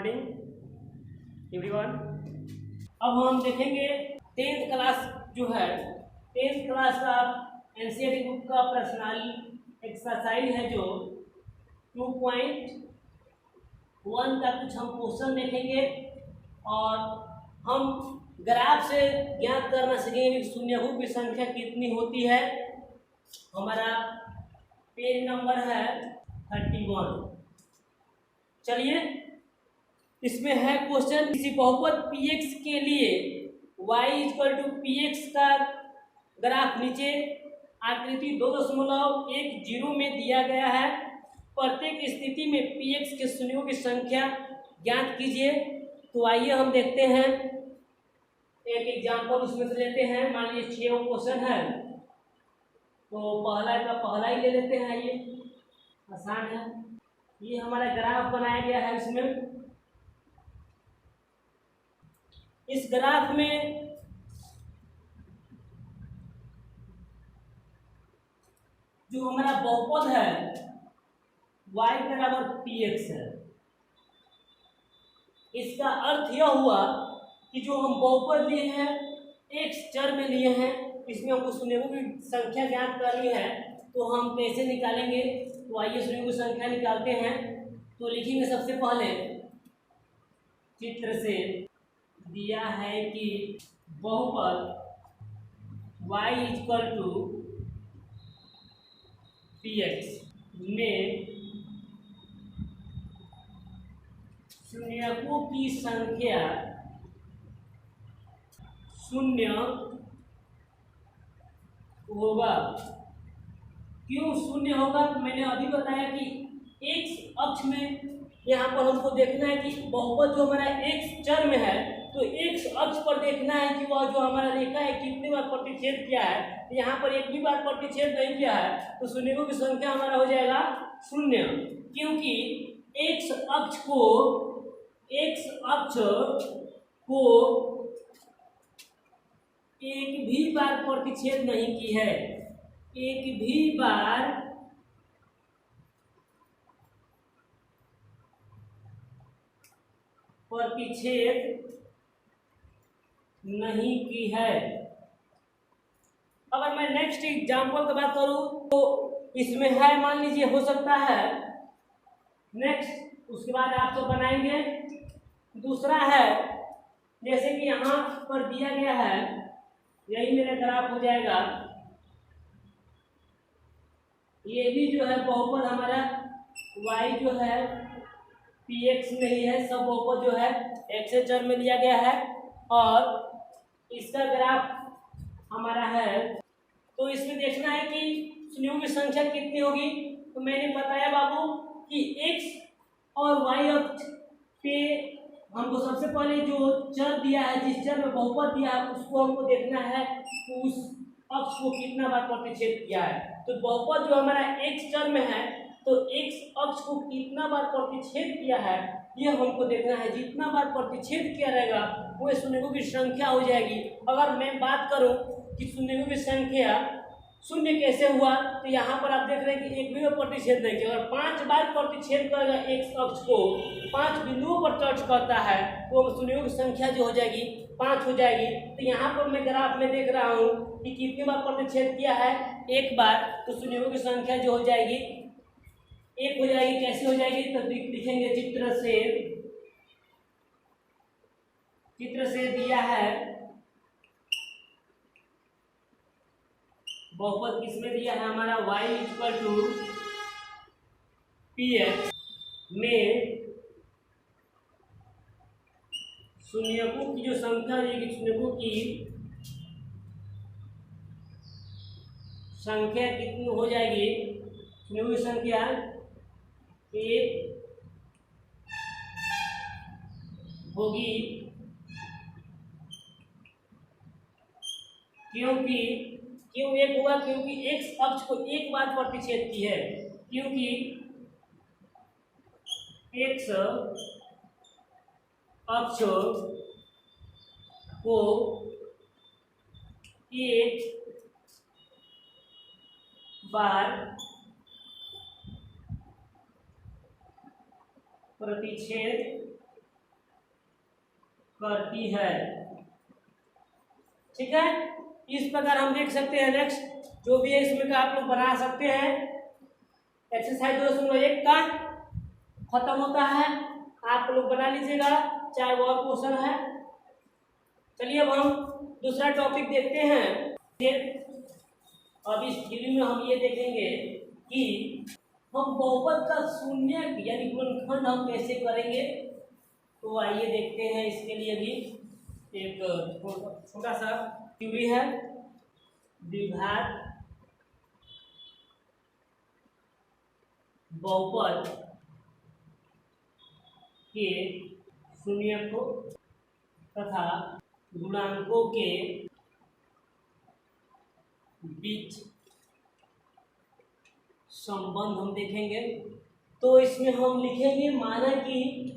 Morning everyone. अब हम देखेंगे 10th क्लास जो है 10th क्लास का एनसीईआरटी बुक का पर्सनल एक्सरसाइज है जो 2.1 का कुछ हम क्वेश्चन देखेंगे और हम ग्राफ से ज्ञात करना सीखेंगे कि शून्यकों की संख्या कितनी होती है। हमारा पेज नंबर है 31। चलिए इसमें है क्वेश्चन, किसी बहुपद px के लिए y = px का ग्राफ नीचे आकृति 2.10 में दिया गया है। प्रत्येक स्थिति में px के शून्यों की संख्या ज्ञात कीजिए। तो आइए हम देखते हैं, एक एग्जाम्पल उसमें से लेते हैं। मान लीजिए 6 क्वेश्चन है तो पहला का पहला ही ले लेते हैं। ये आसान है। ये हमारा ग्राफ बनाया गया है। इसमें इस ग्राफ में जो हमारा बहुपद है y = px है। इसका अर्थ यह हुआ कि जो हम बहुपद लिए हैं x चर में लिए हैं, इसमें हमको शून्यों की संख्या ज्ञात करनी है। तो हम कैसे निकालेंगे? तो आइए शून्यों की संख्या निकालते हैं। तो लिखेंगे सबसे पहले, चित्र से दिया है कि बहुपद y = px में शून्यकों की संख्या शून्य होगा। क्यों शून्य होगा? तो मैंने अभी बताया कि x अक्ष में यहाँ पर हमको देखना है कि बहुपद जो हमारा x चर में है, तो x अक्ष पर देखना है कि वह जो हमारा रेखा है कितनी बार प्रतिच्छेद किया है। तो यहाँ पर एक भी बार प्रतिच्छेद नहीं किया है, तो शून्यों की संख्या हमारा हो जाएगा 0, क्योंकि x अक्ष को एक भी बार प्रतिच्छेद नहीं की है। एक भी बार प्रतिच्छेद नहीं की है। अगर मैं नेक्स्ट एग्जाम्पल की बात करूं तो इसमें है, मान लीजिए हो सकता है नेक्स्ट, उसके बाद आप तो बनाएंगे। दूसरा है, जैसे कि यहाँ पर दिया गया है, यही मेरा ग्राफ हो जाएगा। ये भी जो है बहुपद हमारा y जो है px में ही है। सब बहुपद जो है x चर में लिया गया है और इसका ग्राफ हमारा है। तो इसमें देखना है कि शून्यों की संख्या कितनी होगी। तो मैंने बताया बाबू कि x और y अक्ष पे हमको सबसे पहले जो चर दिया है, जिस चर में बहुपद दिया है, उसको हमको देखना है कि उस अक्ष को कितना बार प्रतिच्छेद किया है। तो बहुपद जो हमारा x चर में है, तो x अक्ष को कितना बार प्रतिच्छेद किया है ये हमको देखना है। जितना बार प्रतिच्छेद किया रहेगा वो शून्यों की संख्या हो जाएगी। अगर मैं बात करूं कि शून्यों की संख्या शून्य कैसे हुआ, तो यहाँ पर आप देख रहे हैं कि एक भी बार प्रतिच्छेद नहीं किया। अगर 5 बार प्रतिच्छेद करेगा x अक्ष को, 5 बिंदुओं पर टच करता है, तो शून्यों की संख्या जो हो जाएगी 5 हो जाएगी। तो यहाँ पर मैं ग्राफ में देख रहा हूँ कि कितनी बार प्रतिच्छेद किया है, 1 बार। तो शून्यों की संख्या जो हो जाएगी 1 हो जाएगी। कैसे हो जाएगी? तो लिखेंगे चित्र से दिया है बहुपद किसमें दिया है हमारा y = px में शून्यकों की जो संख्या है, शून्यकों की संख्या कितनी हो जाएगी? शून्यों की संख्या 1 होगी। क्यों 1 हुआ? क्योंकि x अक्ष को 1 बार प्रतिच्छेद की है। क्योंकि x अक्ष को 1 बार प्रतिच्छेद करती है। ठीक है, इस प्रकार हम देख सकते हैं। नेक्स्ट जो भी है इसमें का आप लोग बना सकते हैं। एक्सरसाइज 2.1 का खत्म होता है, आप लोग बना लीजिएगा, चाहे वो क्वेश्चन है। चलिए अब हम दूसरा टॉपिक देखते हैं। अब इस वीडियो में हम ये देखेंगे कि हम बहुपद का शून्य यानी गुणनखंड हम कैसे करेंगे। तो आइए देखते हैं। इसके लिए भी एक छोटा सा थ्योरी है, द्विघात बहुपद के शून्यकों तथा गुणांकों के बीच संबंध हम देखेंगे। तो इसमें हम लिखेंगे, माना कि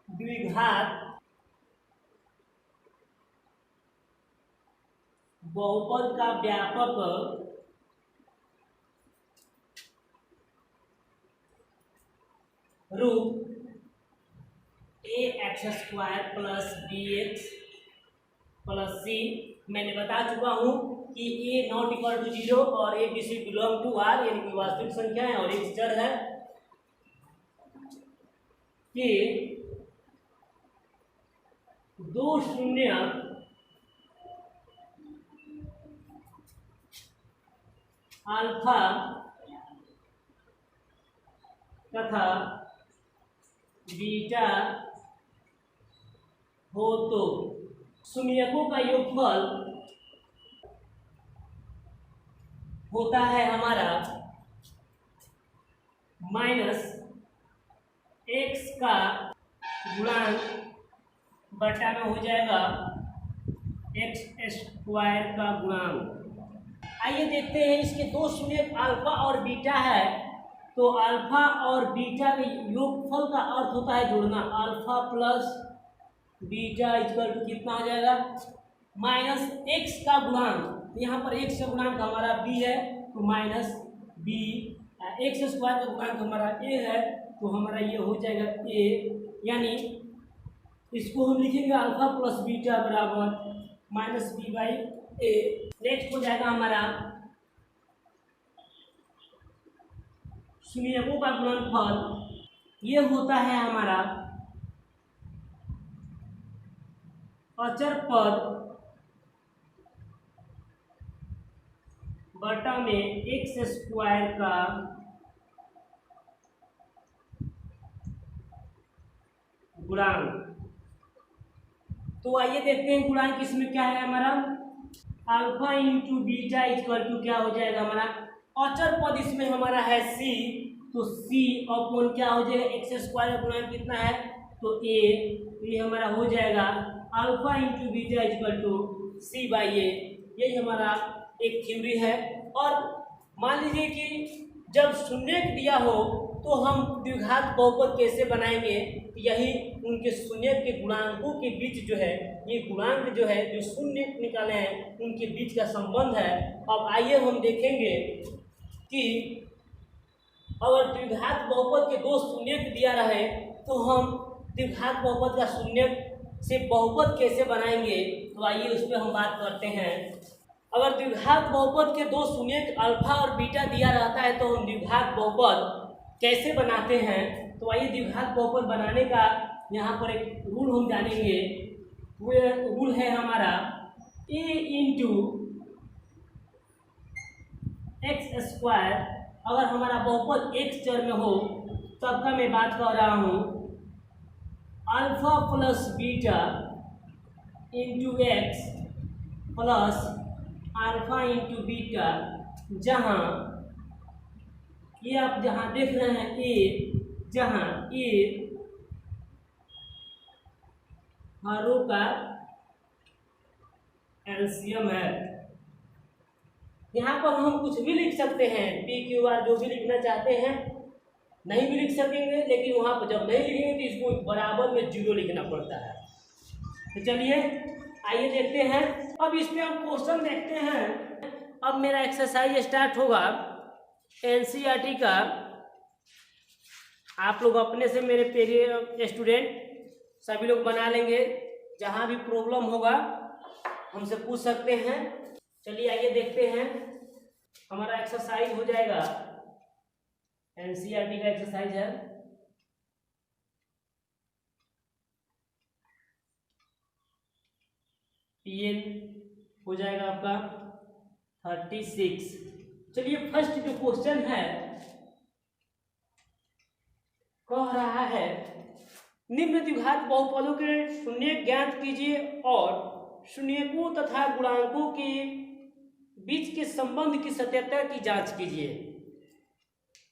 द्विघात बहुपद का व्यापक रूप ax² + bx + c। मैंने बता चुका हूं कि a ≠ 0 और a b c belong to r, यानी कि वास्तविक संख्या है और एक चर है, कि दो शून्य अल्फा तथा बीटा हो तो शून्यकों का योगफल होता है हमारा -x का गुणांक बटा में हो जाएगा x² का गुणांक। आइए देखते हैं, इसके दो शून्य अल्फा और बीटा है, तो अल्फा और बीटा के योगफल का अर्थ होता है जोड़ना। Alpha plus beta equal to कितना हो जाएगा, -x का गुणांक। यहाँ पर x का गुणांक हमारा b है, तो -b, x² का गुणांक हमारा a है, तो हमारा ये हो जाएगा a, यानी इसको हम लिखेंगे अल्फा प्लस बीटा बराबर -b/a। नेक्स्ट हो जाएगा हमारा शून्यकों का गुणनफल, ये होता है हमारा अचर पद बटा में x² का गुणांक। तो आइए देखते हैं गुणांक इसमें क्या है हमारा, alpha into beta equal to क्या हो जाएगा हमारा, अचर पद इसमें हमारा है c, तो c अपॉन क्या हो जाएगा, x² का गुणांक कितना है, तो a, ये हमारा हो जाएगा alpha into beta equal to c/a। यही हमारा एक थ्योरी है। और मान लीजिए कि जब शून्य दिया हो तो हम द्विघात बहुपद कैसे बनाएंगे, यही उनके शून्य के गुणांकों के बीच जो है, ये गुणांक जो है जो शून्य निकाले हैं उनके बीच का संबंध है। अब आइए हम देखेंगे कि अगर द्विघात बहुपद के दो शून्य दिया रहे तो हम द्विघात बहुपद का शून्य से बहुपद कैसे बनाएंगे। तो आइए उस पर हम बात करते हैं। अगर द्विघात बहुपद के दो शून्य अल्फा और बीटा दिया रहता है तो हम द्विघात बहुपद कैसे बनाते हैं। तो आइए द्विघात बहुपद बनाने का यहाँ पर एक रूल हम जानेंगे। वो रूल है हमारा a इंटू x²। अगर हमारा बहुपद x चर में हो तब का मैं बात कर रहा हूँ, alpha plus beta into x plus alpha into beta, जहाँ ये आप जहाँ देख रहे हैं a, जहाँ a हरों का एलसीएम है। यहाँ पर हम कुछ भी लिख सकते हैं, p q r जो भी लिखना चाहते हैं, नहीं भी लिख सकेंगे, लेकिन वहाँ पर जब नहीं लिखेंगे तो इसको बराबर में 0 लिखना पड़ता है। तो चलिए आइए देखते हैं। अब इसमें हम क्वेश्चन देखते हैं। अब मेरा एक्सरसाइज स्टार्ट होगा एनसीईआरटी का आप लोग अपने से मेरे प्यारे स्टूडेंट सभी लोग बना लेंगे। जहाँ भी प्रॉब्लम होगा हमसे पूछ सकते हैं। चलिए आइए देखते हैं, हमारा एक्सरसाइज हो जाएगा, एनसीईआरटी का एक्सरसाइज है। पीएन हो जाएगा आपका 36। चलिए फर्स्ट जो क्वेश्चन है कह रहा है निम्न द्विघात बहुपदों के शून्य ज्ञात कीजिए और शून्यकों तथा गुणांकों के बीच के संबंध की सत्यता की जांच कीजिए।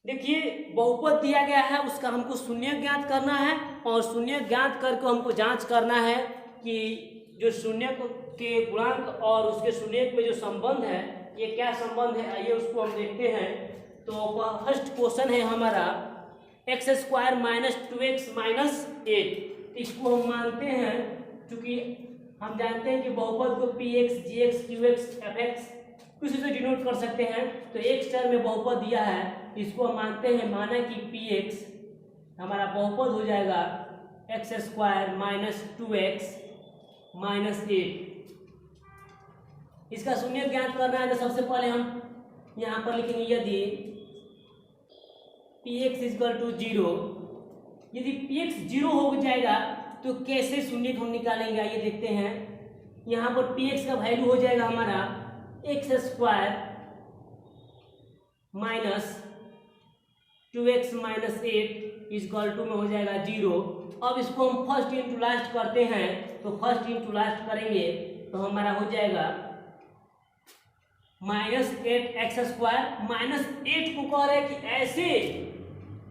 देखिए बहुपद दिया गया है, उसका हमको शून्य ज्ञात करना है और शून्य ज्ञात करके हमको जांच करना है कि जो शून्य के गुणांक और उसके शून्य में जो संबंध है ये क्या संबंध है। आइए उसको हम देखते हैं। तो फर्स्ट क्वेश्चन है हमारा x square minus 2x minus 8। इसको हम मानते हैं, क्योंकि हम जानते हैं कि बहुपद को px, gx, qx, fx किसी से डिनोट कर सकते हैं। तो एक टर्म में बहुपद दिया है, इसको हम मानते हैं, माना कि px हमारा बहुपद हो जाएगा x square minus 2x minus 8। इसका शून्य ज्ञात करना है। तो सबसे पहले हम यहाँ पर लिखेंगे यदि px इक्वल टू 0, यदि px 0 हो जाएगा तो कैसे शून्य हम निकालेंगे, आइए देखते हैं। यहाँ पर px का वैल्यू हो जाएगा हमारा x square minus 2x minus 8 equal to में हो जाएगा 0। अब इसको हम फर्स्ट इंटू लास्ट करते हैं, तो फर्स्ट इंटू लास्ट करेंगे तो हमारा हो जाएगा माइनस 8x स्क्वायर। माइनस 8 को कह रहे हैं कि ऐसे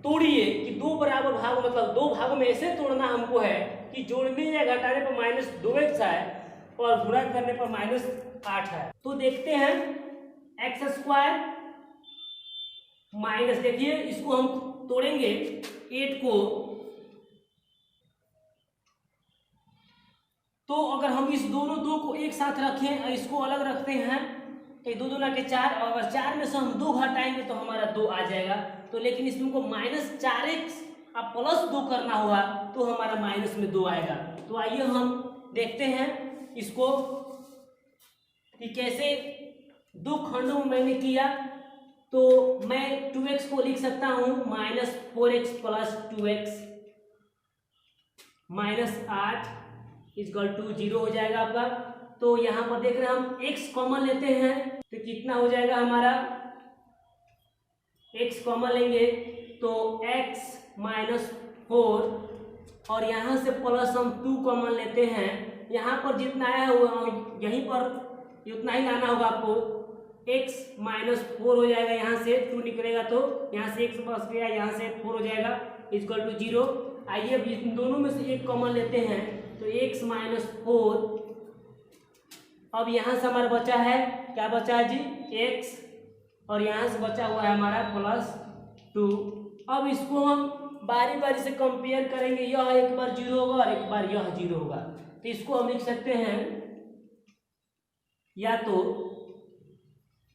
तोड़िए कि दो बराबर भाग, मतलब दो भागों में ऐसे तोड़ना हमको है कि जोड़ने या घटाने पर माइनस 2x है और गुणा करने पर माइनस 8 है। तो देखते हैं एक्स स्क्वायर माइनस, देखिए इसको हम तोड़ेंगे 8 को, तो अगर हम इस दोनों दो को एक साथ रखें और इसको अलग रखते हैं तो दो दूना के 4, और अगर 4 में से हम 2 घटाएंगे तो हमारा 2 आ जाएगा। तो लेकिन इसमें को माइनस 4x अब प्लस 2 करना होगा तो हमारा माइनस में 2 आएगा। तो आइए हम देखते हैं इसको कि कैसे दो खंडों में मैंने किया। तो मैं 2x को लिख सकता हूँ minus 4x plus 2x minus 8 equal to 0 हो जाएगा आपका। तो यहाँ पर देख रहे हैं हम x कॉमन लेते हैं तो कितना हो जाएगा हमारा, x कॉमन लेंगे तो x माइनस 4 और यहाँ से प्लस हम 2 कॉमन लेते हैं। यहाँ पर जितना आया हुआ यहीं पर उतना ही लाना होगा आपको। x माइनस 4 हो जाएगा, यहाँ से 2 निकलेगा तो यहाँ से x बच गया, यहाँ से 4 हो जाएगा इक्वल टू 0। आइए अब इन दोनों में से एक कॉमन लेते हैं तो x माइनस 4, अब यहाँ से हमारा बचा है, क्या बचा है जी, x, और यहाँ से बचा हुआ है हमारा प्लस 2। अब इसको हम बारी बारी से कंपेयर करेंगे, यह एक बार 0 होगा और एक बार यह 0 होगा। तो इसको हम लिख सकते हैं या तो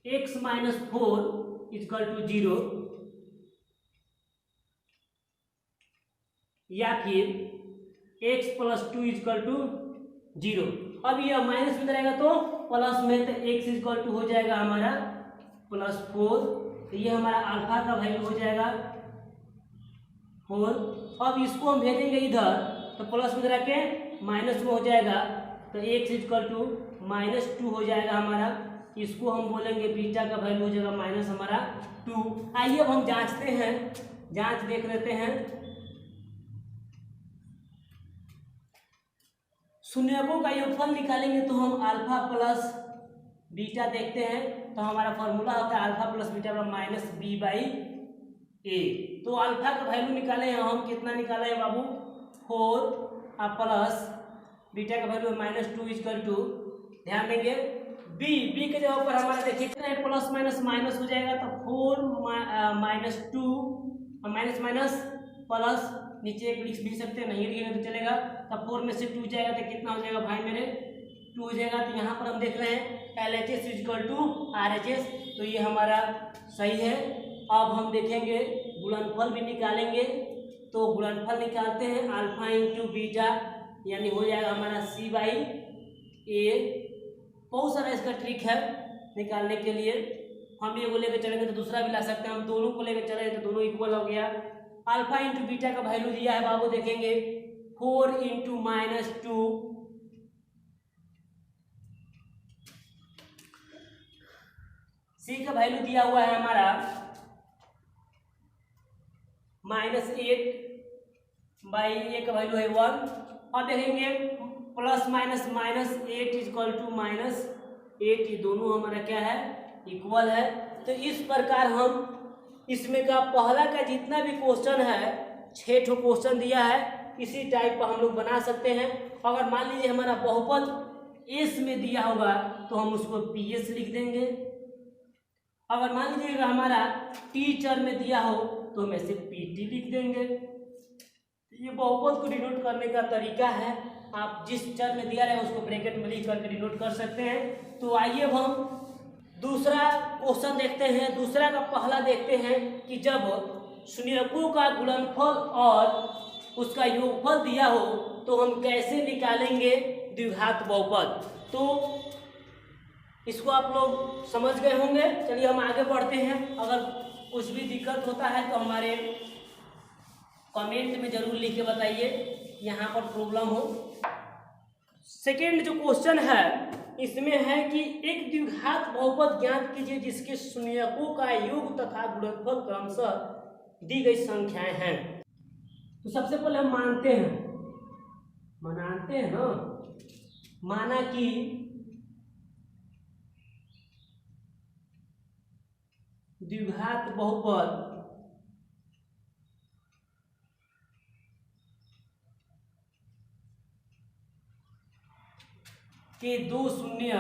x माइनस 4 इक्वल टू 0 या फिर x प्लस 2 इक्वल टू 0। अब यह माइनस में रहेगा तो प्लस में, तो x इक्वल टू हो जाएगा हमारा प्लस 4। तो ये हमारा अल्फा का वैल्यू हो जाएगा 4। अब इसको हम भेजेंगे इधर तो प्लस में रख के माइनस में हो जाएगा, तो x इक्वल टू माइनस 2 हो जाएगा हमारा। इसको हम बोलेंगे बीटा का वैल्यू हो जाएगा माइनस हमारा 2। आइए अब हम जांचते हैं, जांच देख लेते हैं। शून्यकों का योगफल निकालेंगे तो हम अल्फा प्लस बीटा देखते हैं। तो हमारा फॉर्मूला होता है अल्फा प्लस बीटा बराबर माइनस बी बाई ए। तो अल्फा का वैल्यू निकाले हैं हम, कितना निकाले हैं बाबू, 4 और प्लस बीटा का वैल्यू माइनस 2 इक्वल टू, ध्यान देंगे बी के जगह पर हमारा देखिए कितना प्लस माइनस माइनस हो जाएगा। तो 4 माइनस 2 और माइनस माइनस प्लस, नीचे एक लिख भी सकते हैं, नहीं लिखेंगे तो चलेगा। तब 4 में से 2 जाएगा तो कितना हो जाएगा भाई मेरे, 2 हो जाएगा। तो यहाँ पर हम देख रहे हैं LHS इक्वल टू RHS, तो ये हमारा सही है। अब हम देखेंगे गुणनफल भी निकालेंगे तो गुणनफल निकालते हैं अल्फा इंटू बीटा, यानी हो जाएगा हमारा C/A। बहुत सारा इसका ट्रिक है निकालने के लिए। हम ये को लेकर चलेंगे तो दूसरा भी ला सकते हैं, हम दोनों को लेकर चले तो दोनों इक्वल हो गया। अल्फा इंटू बीटा का वैल्यू दिया है बाबू, देखेंगे 4 इंटू -2 C का वैल्यू दिया हुआ है हमारा -8/A का वैल्यू है 1। और देखेंगे प्लस माइनस -8 इक्वल टू -8, ये दोनों हमारा क्या है, इक्वल है। तो इस प्रकार हम इसमें का पहला का जितना भी क्वेश्चन है, 6 ठो क्वेश्चन दिया है, इसी टाइप का हम लोग बना सकते हैं। अगर मान लीजिए हमारा बहुपद एस में दिया होगा तो हम उसको PS लिख देंगे। अगर मान लीजिएगा हमारा टीचर में दिया हो तो हम ऐसे PT लिख देंगे। ये बहुपद को डिनोट करने का तरीका है, आप जिस चर में दिया रहे उसको ब्रैकेट में लिख करके डिनोट कर सकते हैं। तो आइए अब हम दूसरा क्वेश्चन देखते हैं। दूसरा का पहला देखते हैं कि जब शून्यकों का गुणनफल और उसका योगफल दिया हो तो हम कैसे निकालेंगे द्विघात बहुपद। तो इसको आप लोग समझ गए होंगे। चलिए हम आगे बढ़ते हैं। अगर कुछ भी दिक्कत होता है तो हमारे कमेंट में जरूर लिख के बताइए, यहाँ पर प्रॉब्लम हो। सेकेंड जो क्वेश्चन है इसमें है कि एक द्विघात बहुपद ज्ञात कीजिए जिसके शून्यकों का योग तथा गुणनफल क्रमशः दी गई संख्याएं हैं। तो सबसे पहले हम मानते हैं ना, माना कि द्विघात बहुपद के दो शून्य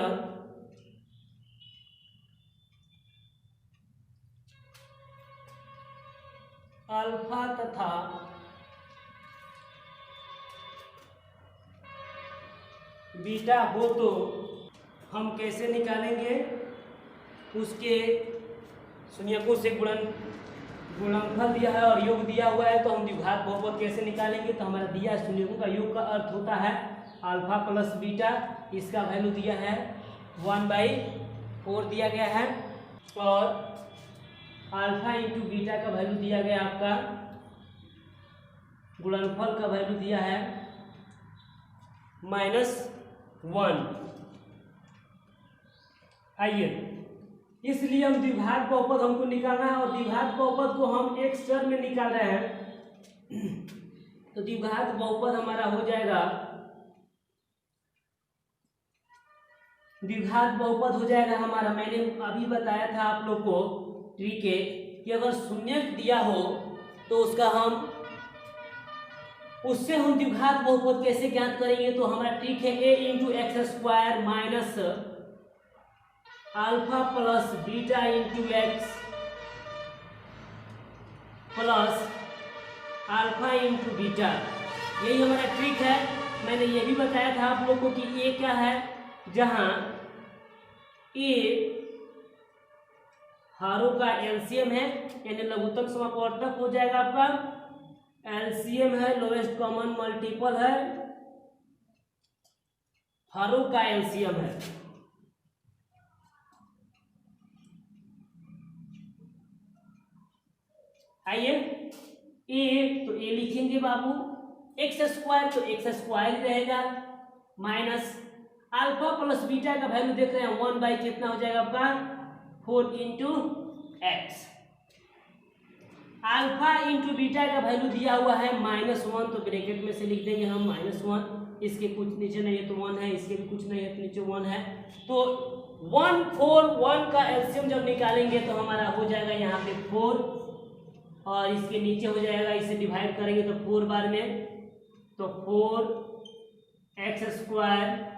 अल्फा तथा बीटा हो तो हम कैसे निकालेंगे उसके शून्यकों से गुणनफल दिया है और योग दिया हुआ है तो हम द्विघात बहुपद कैसे निकालेंगे। तो हमारा दिया शून्यकों का योग का अर्थ होता है अल्फा प्लस बीटा, इसका वैल्यू दिया है 1/4 दिया गया है, और अल्फा इंटू बीटा का वैल्यू दिया गया आपका, गुणनफल का वैल्यू दिया है -1। आइए, इसलिए हम द्विघात बहुपद हमको निकालना है और द्विघात बहुपद को हम एक चर में निकाल रहे हैं। तो द्विघात बहुपद हमारा हो जाएगा, द्विघात बहुपद हो जाएगा हमारा, मैंने अभी बताया था आप लोग को ट्रिक है कि अगर शून्य दिया हो तो उससे हम द्विघात बहुपद कैसे ज्ञात करेंगे। तो हमारा ट्रिक है a into x square minus alpha plus beta into x plus alpha into beta, यही हमारा ट्रिक है। मैंने ये भी बताया था आप लोग को कि ये क्या है, जहां ए हारों का एलसीएम है यानी लघुत्तम समापवर्तक हो जाएगा आपका, एलसीएम है लोएस्ट कॉमन मल्टीपल है, हारों का एलसीएम है। आइए, ए तो ए लिखेंगे बाबू, एक्स स्क्वायर तो एक्स स्क्वायर रहेगा, माइनस अल्फा प्लस बीटा का वैल्यू देख रहे हैं 1 कितना हो जाएगा आपका 4 into x. Alpha into beta का वैल्यू दिया हुआ है -1, तो ब्रैकेट में से लिख देंगे हम -1, इसके कुछ नीचे नहीं है तो 1 है, इसके भी कुछ नहीं है तो नीचे 1 है। तो 1 4 1 का एलसीएम जब निकालेंगे तो हमारा हो जाएगा यहाँ पे 4 और इसके नीचे हो जाएगा, इसे डिवाइड करेंगे तो 4 बार में, तो 4x स्क्वायर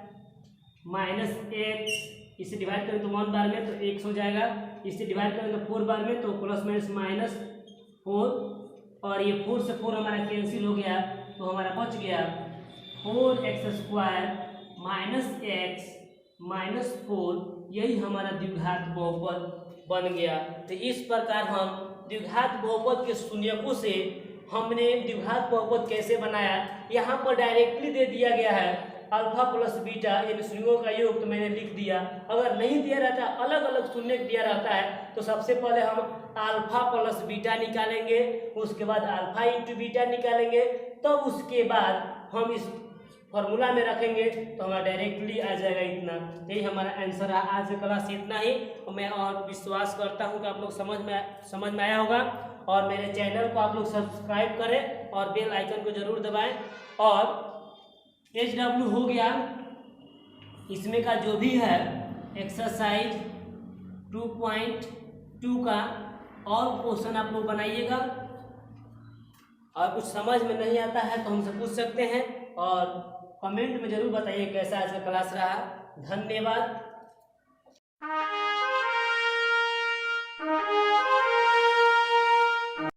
माइनस एक्स, इसे डिवाइड करें तो 1 बार में तो x हो जाएगा, इसे डिवाइड करें तो 4 बार में तो प्लस माइनस -4, और ये 4 से 4 हमारा कैंसिल हो गया तो हमारा बच गया 4x square minus x minus 4, यही हमारा द्विघात बहुपद बन गया। तो इस प्रकार हम द्विघात बहुपद के शून्यकों से हमने द्विघात बहुपद कैसे बनाया। यहाँ पर डायरेक्टली दे दिया गया है अल्फा प्लस बीटा यानी शून्यों का योग, तो मैंने लिख दिया। अगर नहीं दिया रहता, अलग अलग शून्य दिया रहता है, तो सबसे पहले हम अल्फा प्लस बीटा निकालेंगे, उसके बाद अल्फा इंटू बीटा निकालेंगे, तब उसके बाद हम इस फॉर्मूला में रखेंगे तो हमारा डायरेक्टली आ जाएगा इतना। यही हमारा आंसर है। आज का क्लास इतना ही। मैं और विश्वास करता हूँ कि आप लोग समझ में आया होगा, और मेरे चैनल को आप लोग सब्सक्राइब करें और बेल आइकन को जरूर दबाएं। और HW हो गया, इसमें का जो भी है एक्सरसाइज 2.2 का और क्वेश्चन आप लोग बनाइएगा, और कुछ समझ में नहीं आता है तो हमसे पूछ सकते हैं, और कमेंट में जरूर बताइए कैसा आज का क्लास रहा। धन्यवाद।